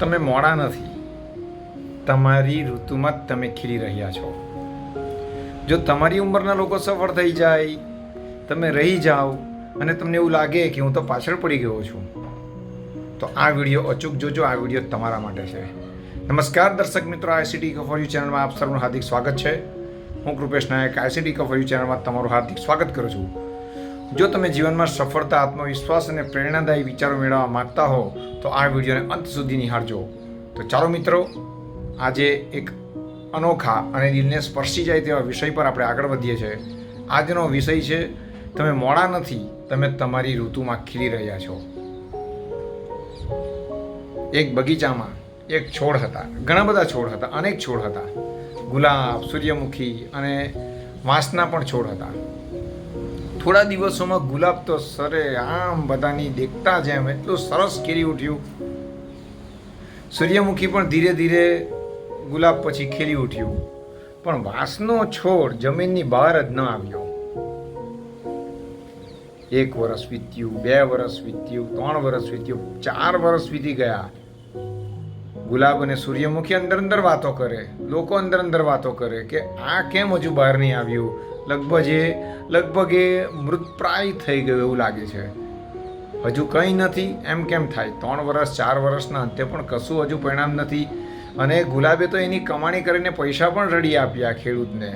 તમે મોડા નથી, તમારી ઋતુમાં જ તમે ખીલી રહ્યા છો. જો તમારી ઉંમરના લોકો સફળ થઈ જાય, તમે રહી જાઓ અને તમને એવું લાગે કે હું તો પાછળ પડી ગયો છું, તો આ વિડીયો અચૂક જોજો. આ વિડીયો તમારા માટે છે. નમસ્કાર દર્શક મિત્રો, આઈસીટી ફોર યુ ચેનલમાં આપ સર્વનું હાર્દિક સ્વાગત છે. હું કૃપેશ નાયક આઈસીટી ફોર યુ ચેનલમાં તમારું હાર્દિક સ્વાગત કરું છું. જો તમે જીવનમાં સફળતા, આત્મવિશ્વાસ અને પ્રેરણાદાયી વિચારો મેળવવા માંગતા હો તો આ વિડીયોને અંત સુધી નિહાળજો. તો ચાલો મિત્રો, આજે એક અનોખા અને દિલને સ્પર્શી જાય તેવા વિષય પર આપણે આગળ વધીએ છીએ. આજનો વિષય છે, તમે મોડા નથી, તમે તમારી ઋતુમાં ખીલી રહ્યા છો. એક બગીચામાં એક છોડ હતા, ઘણા બધા છોડ હતા, અનેક છોડ હતા. ગુલાબ, સૂર્યમુખી અને વાંસના પણ છોડ હતા. થોડા દિવસોમાં ગુલાબ તો સરે આમ બધાની દેખતા જેમ એટલું સરસ ખીલી ઉઠ્યું. સૂર્યમુખી પણ ધીરે ધીરે ગુલાબ પછી ખીલી ઉઠ્યું. પણ વાંસનો છોડ જમીનની બહાર જ ન આવ્યો. 1 વર્ષ વીત્યું, 2 વર્ષ વીત્યું, 3 વર્ષ વીત્યું, 4 વર્ષ વીતી ગયા. ગુલાબ અને સૂર્યમુખી અંદર અંદર વાતો કરે, લોકો અંદર અંદર વાતો કરે કે આ કેમ હજુ બહાર નહીં આવ્યું. લગભગ એ મૃતપ્રાય થઈ ગયું એવું લાગે છે. હજુ કંઈ નથી એમ કેમ થાય? 3 વર્ષ 4 વર્ષના અંતે પણ કશું હજુ પરિણામ નથી. અને ગુલાબે તો એની કમાણી કરીને પૈસા પણ રડી આપ્યા ખેડૂતને.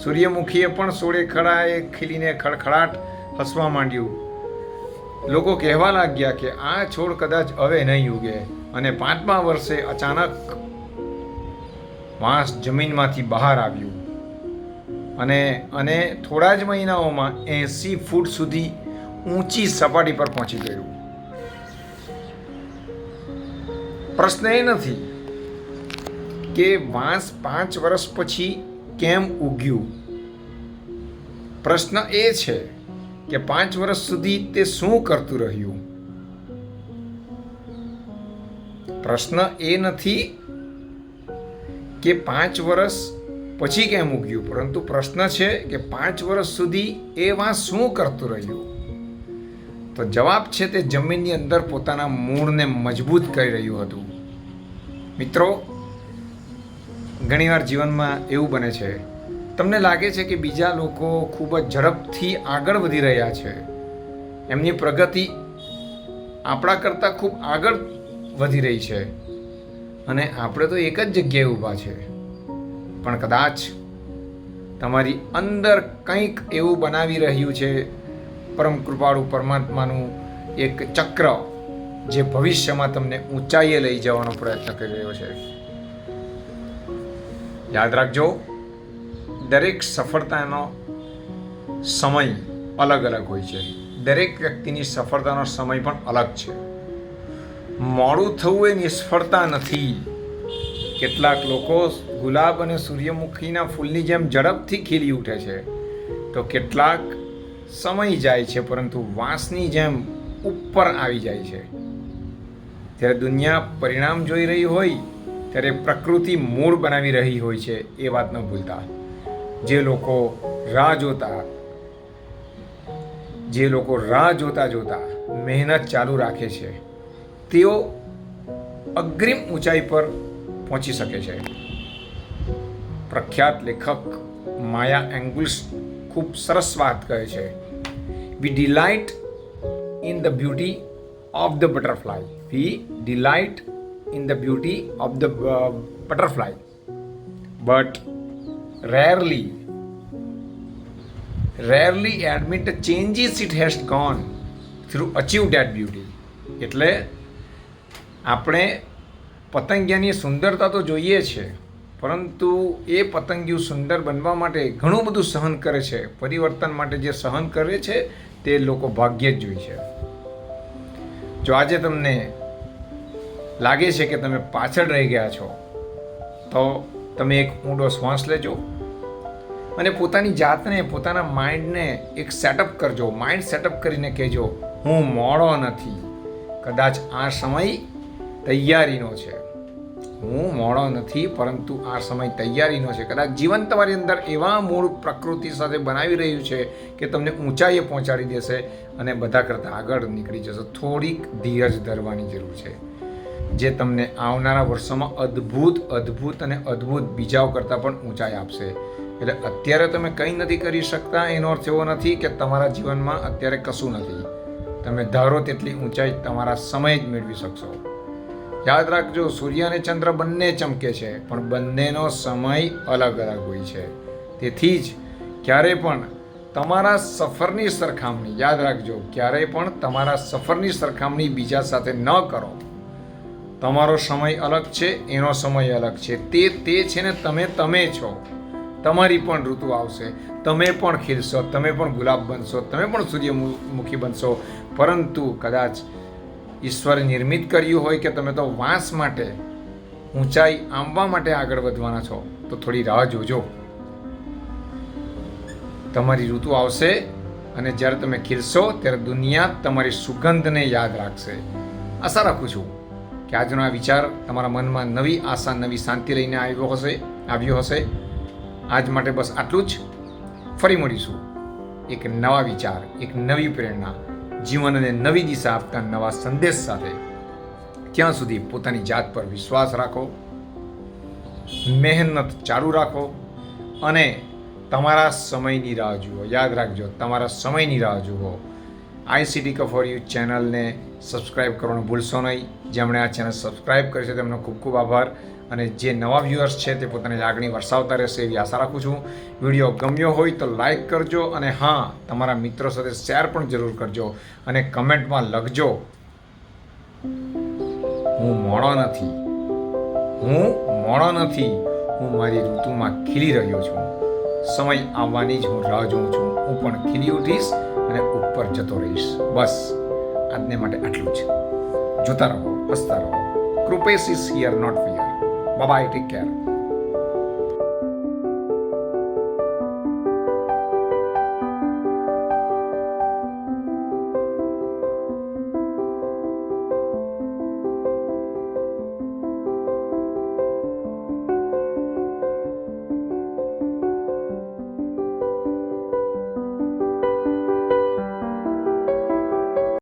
સૂર્યમુખીએ પણ સોળે ખડાએ ખીલીને ખડખડાટ હસવા માંડ્યું. લોકો કહેવા લાગ્યા કે આ છોડ કદાચ હવે નહીં ઉગે. અને 5મા વર્ષે અચાનક વાંસ જમીનમાંથી બહાર આવ્યું અને થોડા જ મહિનાઓમાં 80 ફૂટ સુધી ઊંચી સપાટી પર પહોંચી ગયું. પ્રશ્ન એ નથી કે વાંસ 5 વર્ષ પછી કેમ ઉગ્યું. પ્રશ્ન એ છે કે 5 વર્ષ સુધી તે શું કરતું રહ્યું. પ્રશ્ન એ નથી કે 5 વર્ષ પછી કેમ ઉગ્યું, પરંતુ પ્રશ્ન છે કે 5 વર્ષ સુધી એ વાંસ શું કરતું રહ્યું. તો જવાબ છે, તે જમીનની અંદર પોતાના મૂળને મજબૂત કરી રહ્યું હતું. મિત્રો, ઘણીવાર જીવનમાં એવું બને છે, તમને લાગે છે કે બીજા લોકો ખૂબ જ ઝડપથી આગળ વધી રહ્યા છે, એમની પ્રગતિ આપણા કરતાં ખૂબ આગળ વધી રહી છે અને આપણે તો એક જ જગ્યાએ ઊભા છે. પણ કદાચ તમારી અંદર કંઈક એવું બનાવી રહ્યું છે પરમ કૃપાળુ પરમાત્માનું એક ચક્ર, જે ભવિષ્યમાં તમને ઊંચાઈએ લઈ જવાનો પ્રયત્ન કરી રહ્યો છે. યાદ રાખજો, દરેક સફળતાનો સમય અલગ અલગ હોય છે. દરેક વ્યક્તિની સફળતાનો સમય પણ અલગ છે. મોડું થવું એ નિષ્ફળતા નથી. કેટલાક લોકો ગુલાબ અને સૂર્યમુખીના ફૂલની જેમ ઝડપથી ખીલી ઉઠે છે, તો કેટલાક સમય જાય છે પરંતુ વાંસની જેમ ઉપર આવી જાય છે. જ્યારે દુનિયા પરિણામ જોઈ રહી હોય ત્યારે પ્રકૃતિ મૂળ બનાવી રહી હોય છે, એ વાત ન ભૂલતા. જે લોકો રાહ જોતા મહેનત ચાલુ રાખે છે, તેઓ અગ્રિમ ઊંચાઈ પર પહોંચી શકે છે. પ્રખ્યાત લેખક માયા એંગલ્સ ખૂબ સરસ વાત કહે છે, we delight in the beauty of the butterfly. We delight in the beauty of the butterfly but rarely admit the changes it has gone through achieve that beauty. એટલે આપણે પતંગિયાની સુંદરતા તો જોઈએ છે, પરંતુ એ પતંગિયું સુંદર બનવા માટે ઘણું બધું સહન કરે છે. પરિવર્તન માટે જે સહન કરે છે તે લોકો ભાગ્યે જ જોઈ છે. જો આજે તમને લાગે છે કે તમે પાછળ રહી ગયા છો, તો તમે એક ઊંડો શ્વાસ લેજો અને પોતાની જાતને, પોતાના માઇન્ડને એક સેટઅપ કરજો. માઇન્ડ સેટઅપ કરીને કહેજો, હું મોડો નથી, કદાચ આ સમય તૈયારીનો છે. હું મોડો નથી, પરંતુ આ સમય તૈયારીનો છે. કદાચ જીવન તમારી અંદર એવા મૂળ પ્રકૃતિ સાથે બનાવી રહ્યું છે કે તમને ઊંચાઈએ પહોંચાડી દેશે અને બધા કરતાં આગળ નીકળી જશો. થોડીક ધીરજ ધરવાની જરૂર છે. જે તમને આવનારા વર્ષોમાં અદ્ભુત અને અદ્ભુત બીજાઓ કરતાં પણ ઊંચાઈ આપશે. એટલે અત્યારે તમે કંઈ નથી કરી શકતા એનો અર્થ એવો નથી કે તમારા જીવનમાં અત્યારે કશું નથી. તમે ધારો તેટલી ઊંચાઈ તમારા સમય જ મેળવી શકશો. યાદ રાખજો, સૂર્ય અને ચંદ્ર બંને ચમકે છે, પણ બંનેનો સમય અલગ અલગ હોય છે. તેથી જ ક્યારે પણ તમારા સફરની સરખામણી, યાદ રાખજો, ક્યારેય પણ તમારા સફરની સરખામણી બીજા સાથે ન કરો. તમારો સમય અલગ છે, એનો સમય અલગ છે. તે છે ને તમે છો. તમારી પણ ઋતુ આવશે, તમે પણ ખીલશો, તમે પણ ગુલાબ બનશો, તમે પણ સૂર્યમુખી બનશો. પરંતુ કદાચ ઈશ્વરે નિર્મિત કર્યું હોય કે તમે તો વાંસ માટે, ઊંચાઈ આંબવા માટે આગળ વધવાના છો, તો થોડી રાહ જોજો. તમારી ઋતુ આવશે અને જ્યારે તમે ખીલશો ત્યારે દુનિયા તમારી સુગંધને યાદ રાખશે. આશા રાખું છું કે આજનો આ વિચાર તમારા મનમાં નવી આશા, નવી શાંતિ લઈને આવ્યો હશે. આજ માટે બસ આટલું જ. ફરી મળીશું એક નવા વિચાર, એક નવી પ્રેરણા, જીવનને નવી દિશા આપતા નવા સંદેશ સાથે. ત્યાં સુધી પોતાની જાત પર વિશ્વાસ રાખો, મહેનત ચાલુ રાખો અને તમારા સમયની રાહ જુઓ. યાદ રાખજો, તમારા સમયની રાહ જુઓ. ICT ફોર યુ ચેનલને સબસ્ક્રાઈબ કરવાનું ભૂલશો નહીં. જેમણે આ ચેનલ સબસ્ક્રાઈબ કરી છે તેમનો ખૂબ ખૂબ આભાર. અને જે નવા વ્યુઅર્સ છે તે પોતાની લાગણી વરસાવતા રહેશે એવી આશા રાખું છું. વિડીયો ગમ્યો હોય તો લાઈક કરજો અને હા, તમારા મિત્રો સાથે શેર પણ જરૂર કરજો અને કમેન્ટમાં લખજો, હું મોડો નથી, હું મારી ઋતુમાં ખીલી રહ્યો છું. સમય આવવાની જ હું રાહ જોઉં છું. હું પણ ખીલી ઉઠીશ અને ઉપર જતો રહીશ. બસ આજને માટે આટલું જ. જોતા રહો, હસતા રહો. Krupesh is here, not fear. Bye, take care.